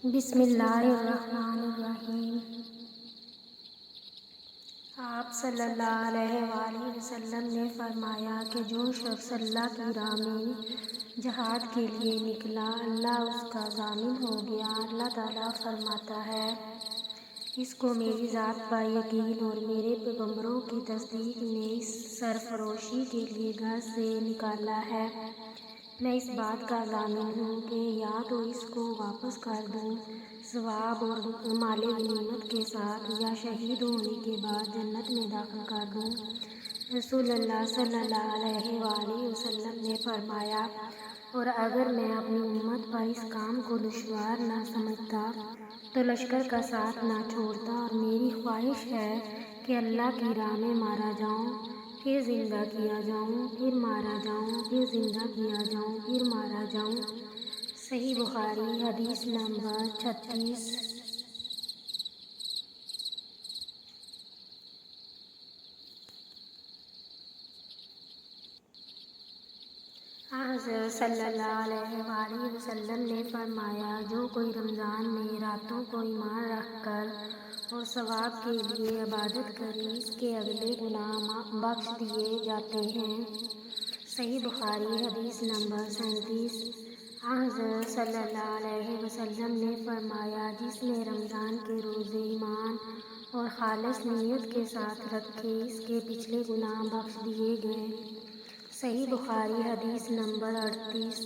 بسم اللہ الرحمن الرحیم۔ آپ صلی اللہ علیہ وآلہ وسلم نے فرمایا کہ جو شخص اللہ کی راہ میں جہاد کے لیے نکلا، اللہ اس کا ضامن ہو گیا۔ اللہ تعالیٰ فرماتا ہے، اس کو میری ذات پر یقین اور میرے پیغمبروں کی تصدیق نے اس سرفروشی کے لیے گھر سے نکالا ہے۔ میں اس بات کا ضامن ہوں کہ یا تو اس کو واپس کر دوں ثواب اور مال غنیمت کے ساتھ، یا شہید ہونے کے بعد جنت میں داخل کر دوں۔ رسول اللہ صلی اللہ علیہ وآلہ وسلم نے فرمایا، اور اگر میں اپنی امت پر اس کام کو دشوار نہ سمجھتا تو لشکر کا ساتھ نہ چھوڑتا، اور میری خواہش ہے کہ اللہ کی راہ میں مارا جاؤں، پھر زندہ کیا جاؤں، پھر مارا جاؤں، پھر زندہ کیا جاؤں، پھر مارا جاؤں۔ صحیح بخاری، حدیث نمبر 36۔ حضرت صلی اللہ علیہ وآلہ وسلم نے فرمایا، جو کوئی رمضان میں راتوں کو ایمان رکھ کر اور ثواب کے لیے عبادت کرے، اس کے اگلے گناہ بخش دیے جاتے ہیں۔ صحیح بخاری، حدیث نمبر 37۔ حضرت صلی اللہ علیہ وسلم نے فرمایا، جس نے رمضان کے روزے ایمان اور خالص نیت کے ساتھ رکھے، اس کے پچھلے گناہ بخش دیے گئے۔ صحیح بخاری، حدیث نمبر 38۔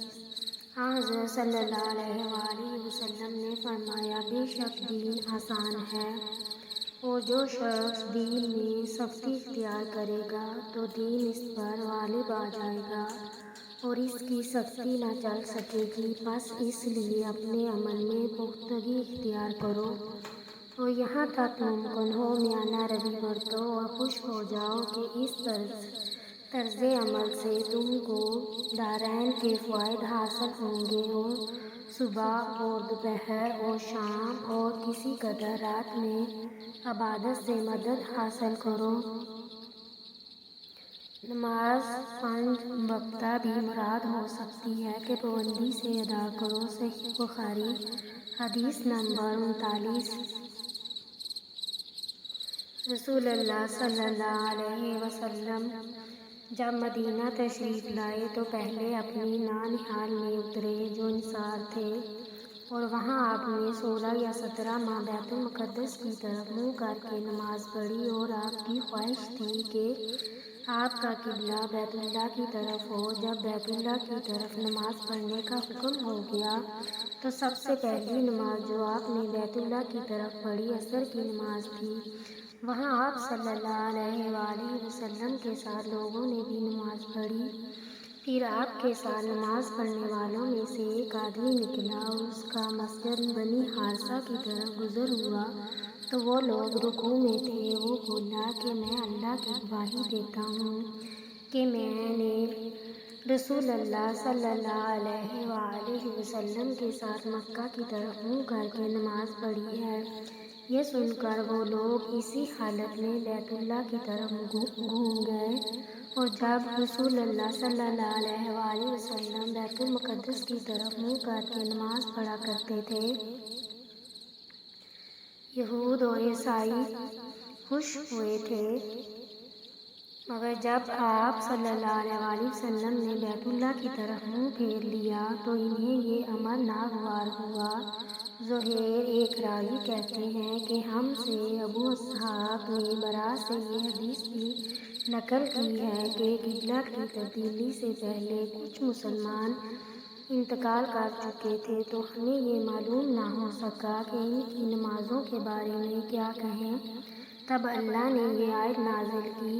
حضرت صلی اللہ علیہ وآلہ وسلم نے فرمایا، بے شک دین آسان ہے، اور جو شخص دین میں سختی اختیار کرے گا تو دین اس پر غالب آ جائے گا اور اس کی سختی نہ چل سکے گی۔ بس اس لیے اپنے عمل میں پختگی اختیار کرو، اور یہاں تک ممکن ہو میانہ روی برتو اور خوش ہو جاؤ کہ اس طرز عمل سے تم کو دارین کے فوائد حاصل ہوں گے، اور صبح اور دوپہر اور شام اور کسی قدر رات میں عبادت سے مدد حاصل کرو۔ نماز 5 وقتہ بھی مراد ہو سکتی ہے کہ پابندی سے ادا کرو۔ صحیح بخاری، حدیث نمبر 39۔ رسول اللہ صلی اللہ علیہ وسلم جب مدینہ تشریف لائے تو پہلے اپنی نانہال میں اترے جو نثار تھے، اور وہاں آپ نے 16 یا 17 ماہ بیت المقدس کی طرف منہ کر کے نماز پڑھی، اور آپ کی خواہش تھی کہ آپ کا قبلہ بیت اللہ کی طرف ہو۔ جب بیت اللہ کی طرف نماز پڑھنے کا حکم ہو گیا تو سب سے پہلی نماز جو آپ نے بیت اللہ کی طرف پڑھی عصر کی نماز تھی۔ وہاں آپ صلی اللہ علیہ وآلہ وسلم کے ساتھ لوگوں نے بھی نماز پڑھی۔ پھر آپ کے ساتھ نماز پڑھنے والوں میں سے ایک آدمی نکلا اور اس کا مسجد بنی حارثہ کی طرف گزر ہوا تو وہ لوگ رکوع میں تھے۔ وہ بولا کہ میں اللہ کی گواہی دیتا ہوں کہ میں نے رسول اللہ صلی اللہ علیہ وآلہ وسلم کے ساتھ مکہ کی طرف منہ کر کے نماز پڑھی ہے۔ یہ سن کر وہ لوگ اسی حالت میں بیت اللہ کی طرف گھوم گئے، اور جب رسول اللہ صلی اللہ علیہ وآلہ وسلم بیت المقدس کی طرف منہ کر کے نماز پڑھا کرتے تھے، یہود اور عیسائی خوش ہوئے تھے، مگر جب آپ صلی اللہ علیہ وآلہ وسلم نے بیت اللہ کی طرف منہ پھیر لیا تو انہیں یہ امر ناگوار ہوا۔ زہیر ایک راوی کہتے ہیں کہ ہم سے ابو اسحاق نے برا سے یہ حدیث بھی نقل کی ہے کہ قبلہ کی تبدیلی سے پہلے کچھ مسلمان انتقال کر چکے تھے، تو ہمیں یہ معلوم نہ ہو سکا کہ ان کی نمازوں کے بارے میں کیا کہیں۔ تب اللہ نے یہ آیت نازل کی،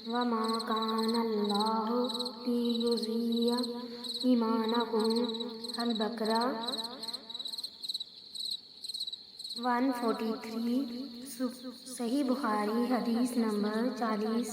وَمَا كَانَ اللَّهُ لِيُضِيعَ إِيمَانَكُمْ۔ البقرہ 143۔ صحیح بخاری، حدیث نمبر 40۔